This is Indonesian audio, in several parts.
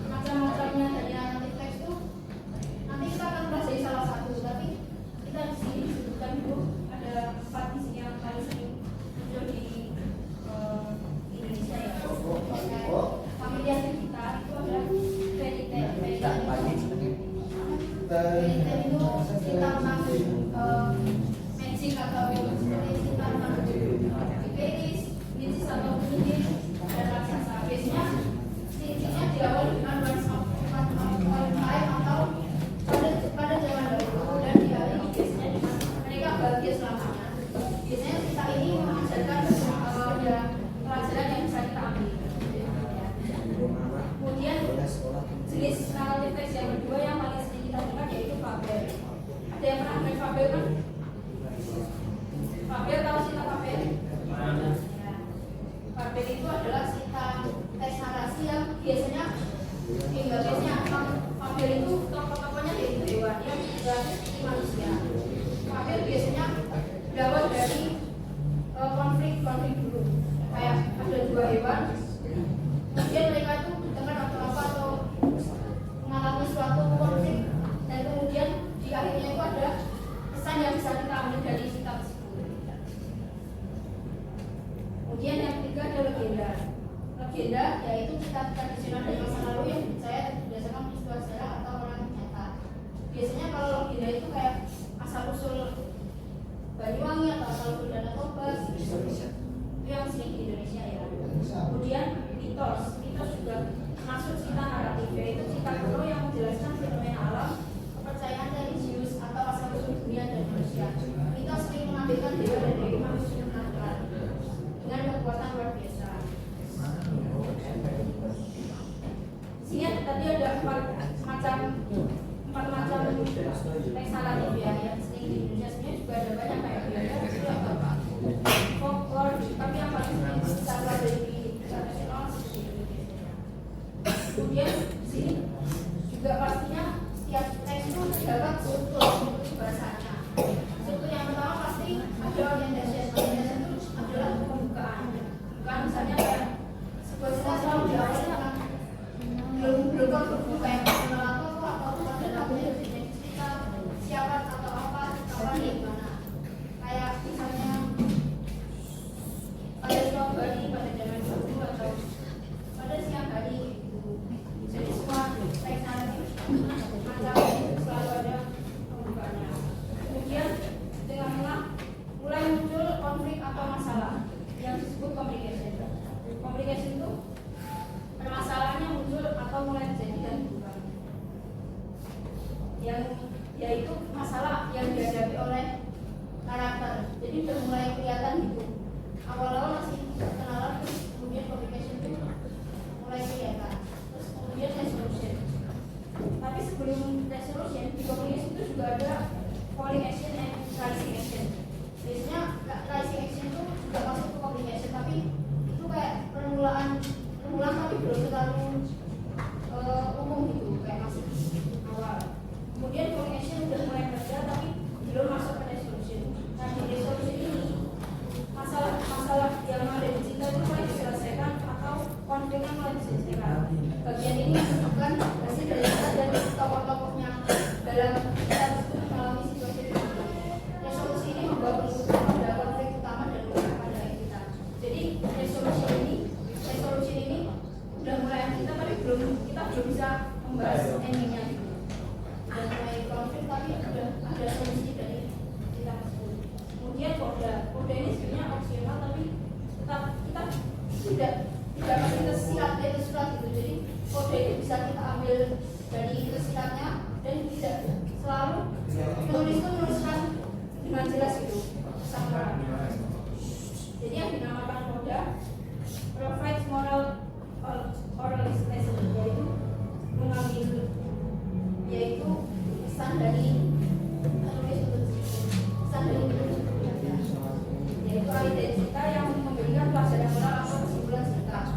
Macam-macamnya dari analitik teks itu nanti kita akan pelajari salah satu, tapi kita di sini disebutkan dulu ada 4 di sini yang paling sering muncul di Indonesia ya. Familiar kita itu ada fairy tale. Fairy tale itu cerita tentang magic atau cerita tentang fairies, mitos atau mungkin dan raksasa. Biasanya ciri-cirinya diawali dengan once upon a time atau pada zaman dahulu, dan diakhiri biasanya dengan mereka bahagia selamanya. Biasanya cerita ini mengajarkan ada pelajaran yang bisa kita ambil. Kemudian jenis naratif teks yang kedua yang paling sering kita dengar yaitu fabel. Ada yang pernah dengar fabel kan? Fabel, tahu cerita fabel? Fabel itu adalah cerita teks narasi yang biasanya fabel itu tokoh-tokohnya yaitu hewan yang juga manusia. Fabel biasanya berawal dari konflik dulu, kayak ada 2 hewan, kemudian mereka itu bertengkar atau mengalami suatu konflik, dan kemudian di akhirnya itu ada pesan yang bisa kita ambil dari cerita tersebut. Kemudian yang ketiga ada legenda. Legenda yaitu cerita tradisional dari masa lalu yang dipercaya berdasarkan peristiwa sejarah atau orang nyata. Biasanya kalau legenda itu kayak asal usul Banyuwangi atau asal usul Danau Toba, itu yang sering di Indonesia ya. Kemudian mitos juga masuk cerita naratif, yaitu cerita kuno yang menjelaskan fenomena alam, kepercayaan religius atau asal usul dunia dan manusia. Mitos sering menampilkan dewa dan dewi manusia dengan kekuatan luar biasa. Sini tadi ada 4 macam teks naratif ya, yang sering di Indonesia. Sebenarnya juga ada banyak kayak folklore, tapi yang paling sering kita pelajari di tradisional seperti itu. Kemudian sini juga pastinya setiap teks itu terdapat struktur bahasanya. Struktur yang pertama pasti ada orientasi itu adalah pembukaan. Bukan misalnya kayak sebuah cerita selalu diawali dengan belum konflik kayak kenalan tokoh atau tokoh dan akhirnya cerita siapa atau apa di mana. Kayak misalnya pada suatu hari pada zaman dulu atau pada siang hari gitu. Jadi semua teks naratif macam selalu ada pembukaannya. Kemudian dengan jelas itu kesabaran. Jadi yang dinamakan koda provides moral oral lesson, yaitu mengambil yaitu pesan dari yaitu ahli cerita yang memberikan pelajaran moral atau kesimpulan cerita.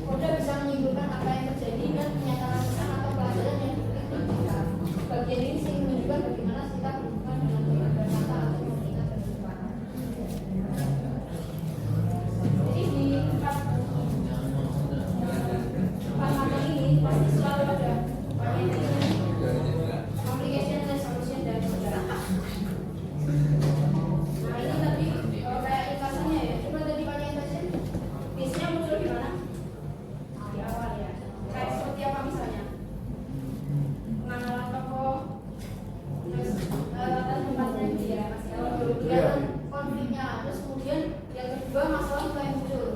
Koda bisa menyimpulkan apa yang terjadi dan menyatakan pesan atau pelajaran yang diberikan dari cerita. Bagian ini sering menunjukkan bagaimana cerita berhubungan dengan kehidupan nyata atau memberikan kehidupan. Jadi di empat materi ini pasti selalu ada complication, resolution, dan koda. Nah ini tadi kayak ringkasannya ya. Coba tadi orientation biasanya muncul di mana? Di awal ya. Kayak seperti apa misalnya? Pengenalan tokoh, terus latar tempatnya dia, kemudian konfliknya, terus kemudian yang kedua masalah mulai muncul.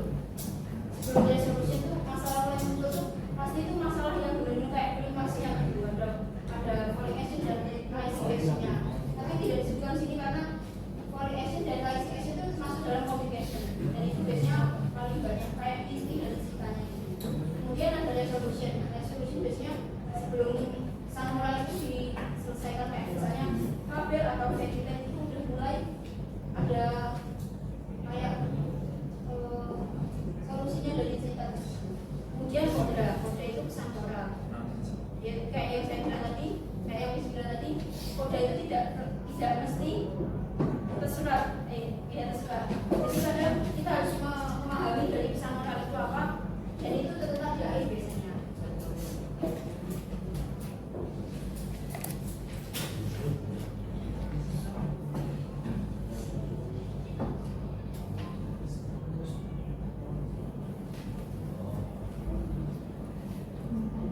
Sebelum resolution itu masalah mulai muncul tuh pasti itu masalah yang benar-benar kayak klimaks yang kedua ada falling action dan rising actionnya. Tapi tidak disebutkan sini karena falling action dan rising action itu masuk dalam communication dan itu biasanya paling banyak kayak inti dari ceritanya. Kemudian ada resolution. Resolution biasanya sebelum sang moral itu diselesaikan kayak misalnya kabel atau vegetan itu udah mulai ada kayak solusinya dari cerita. Kemudian koda itu pesan moral. Ya, kayak yang saya bilang tadi, kayak yang saya bilang tadi, koda itu tidak mesti tersurat, tersurat. Jadi kadang kita harus memahami dari pesan moral itu apa, dan itu terletak di akhir biasanya.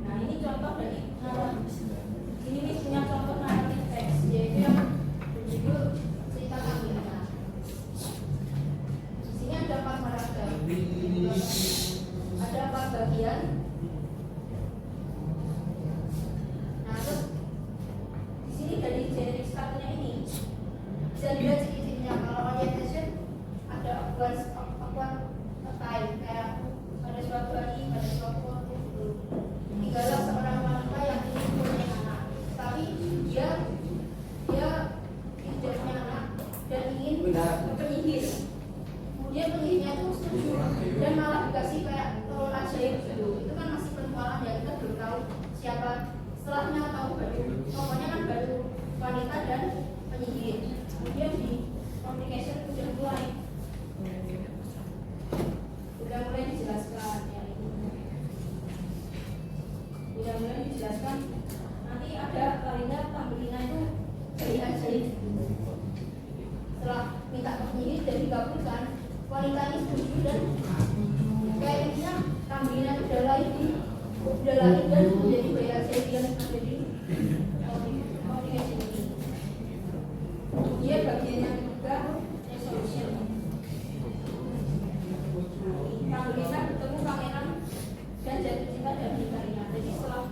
Nah ini contoh dari ini nih punya contoh naratif teks, yaitu yang berjudul cerita Tambelina. Di sini ada 4 paragraf, ada 4 bagian. Nah terus di sini dari generic startnya ini bisa dilihat ciri-cirinya. Kalau orientation ada awkward time, kayak pada suatu hari, pada suatu waktu gitu. Tinggallah seorang wanita yang ingin punya anak, tapi dia tidak punya anak dan ingin penyihir. Kemudian penyihirnya itu setuju dan malah dikasih kayak telur ajaib gitu. Itu kan masih petualang ya, kita belum tahu siapa setelahnya, tahu baru pokoknya kan baru wanita dan penyihir. Kemudian di communication udah mulai dijelaskan ya ini. Udah mulai dijelaskan. Nanti ada kalinya Tambelina itu dari ajaib. Setelah minta penyihir dan dikabulkan, wanita ini setuju dan kayak intinya Tambelina itu udah lahir dan menjadi bayi ajaib yang ada di communication ini. Dia bagian yang ketiga resolution. Tambelina bertemu pangeran dan jatuh cinta dan menikahinya. Jadi setelah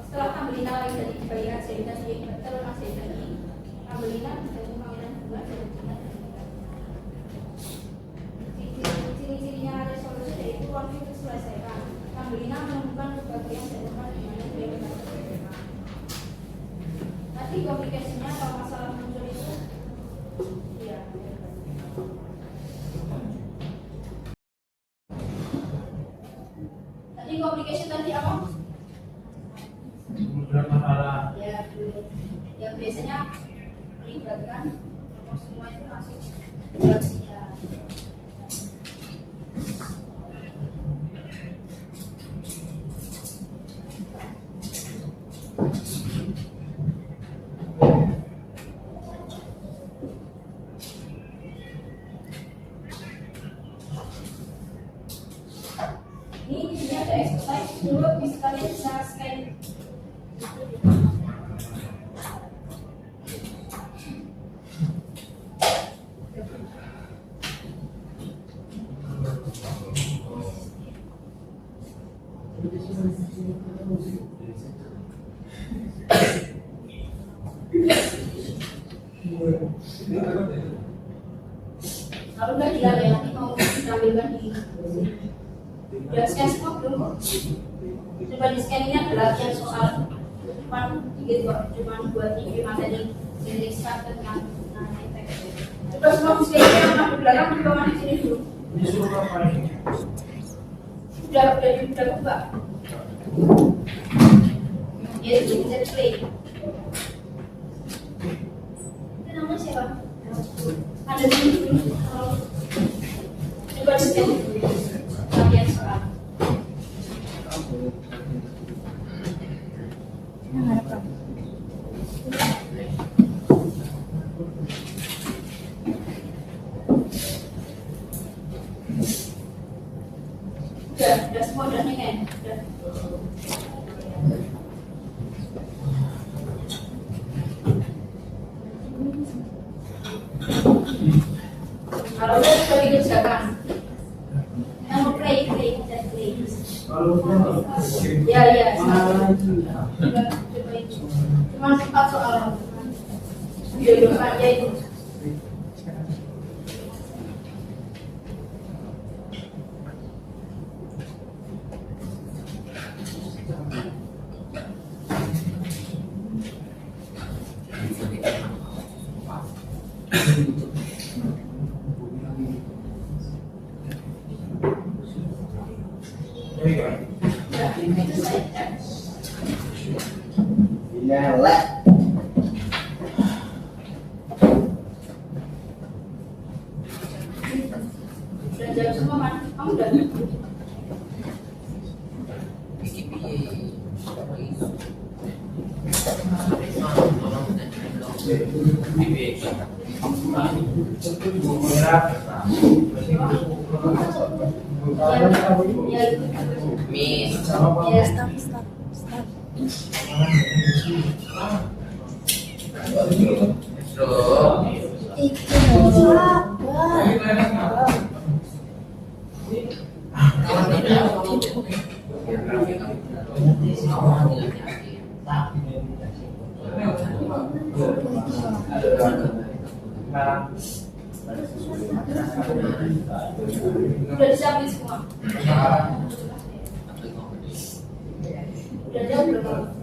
setelah Tambelina lagi dari bayi ajaib dan telur ajaib tadi, Tambelina bertemu pangeran juga jatuh cinta dan menikahinya. Ciri-cirinya resolusi yaitu konflik diselesaikan. Tambelina menemukan kebahagiaan dan tempat di mana dia berada. Nanti komplikasinya kalau masalah muncul itu ya. Tadi complication tadi apa? Masalah. Ya biasanya melibatkan semua itu masuk ya. Ini ada exercise dulu kalian bisa scan. Kalau nggak hilang ya nanti mau ditampilkan di udah scan semua belum? Coba di scan ini ada latihan soal cuma gitu kok, cuma buat ini materi sendiri start dengan teks. Coba semua di scan yang di belakang di bawah di sini dulu. Udah buka. Ya, bisa play. Itu namanya siapa? Ada di sini dulu. Coba di scan latihan soal. Udah semua udah nih kan? Udah. Kalau udah coba dikerjakan. Yang mau play. Ya. Coba itu. Cuma 4 soal. Video aja itu. Udah jam semua kan? Kamu udah? Udah disiapin semua. Udah jauh belum?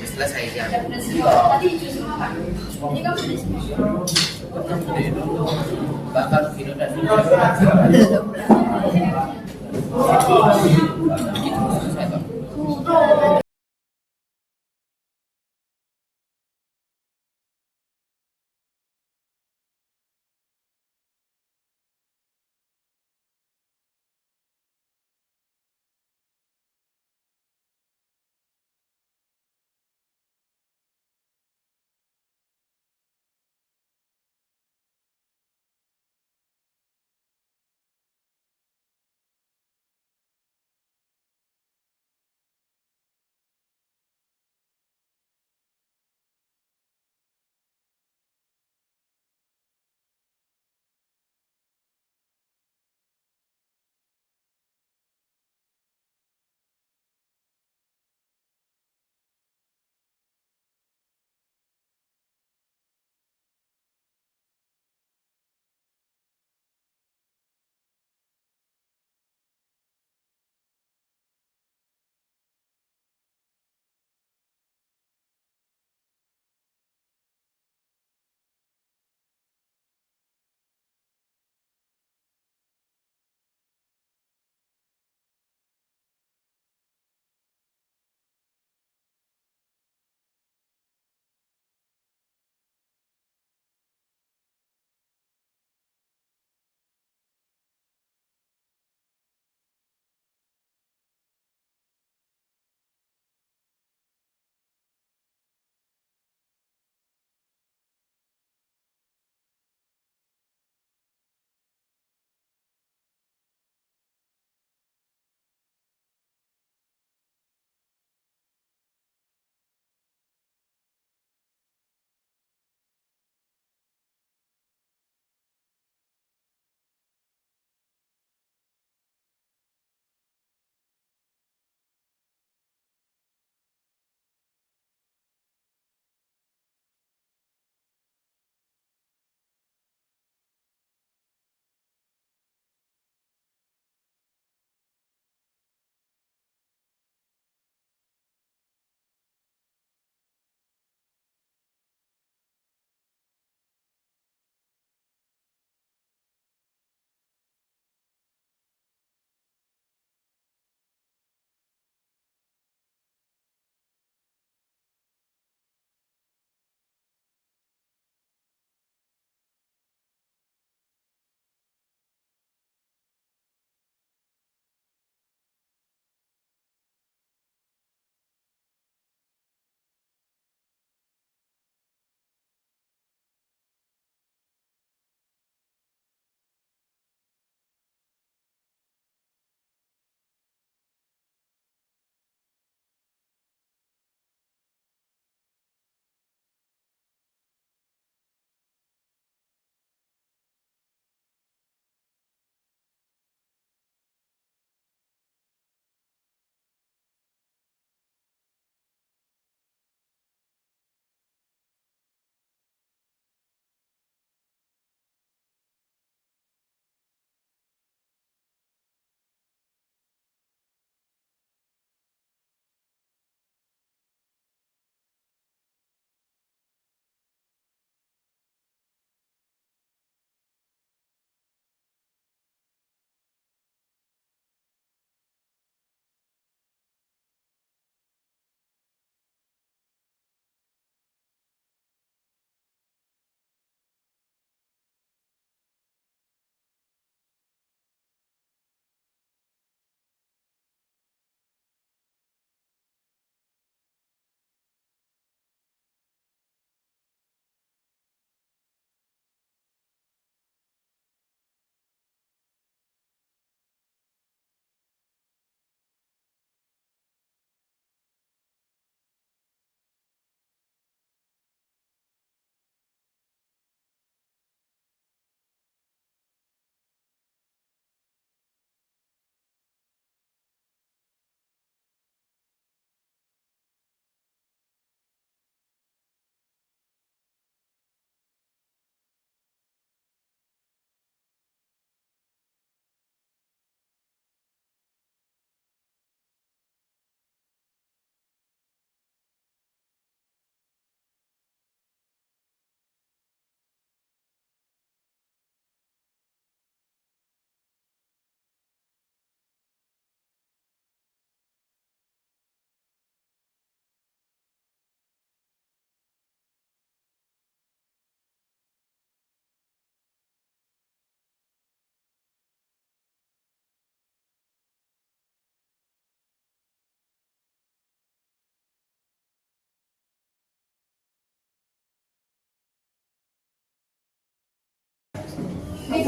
Selesai ya. Tadi itu semua kan? Ini kamu sudah semua. Bakal video dan video.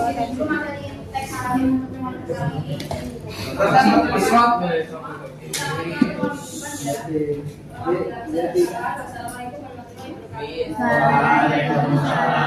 Itu materi teks halaman untuk memang sekarang ini. Assalamualaikum warahmatullahi wabarakatuh.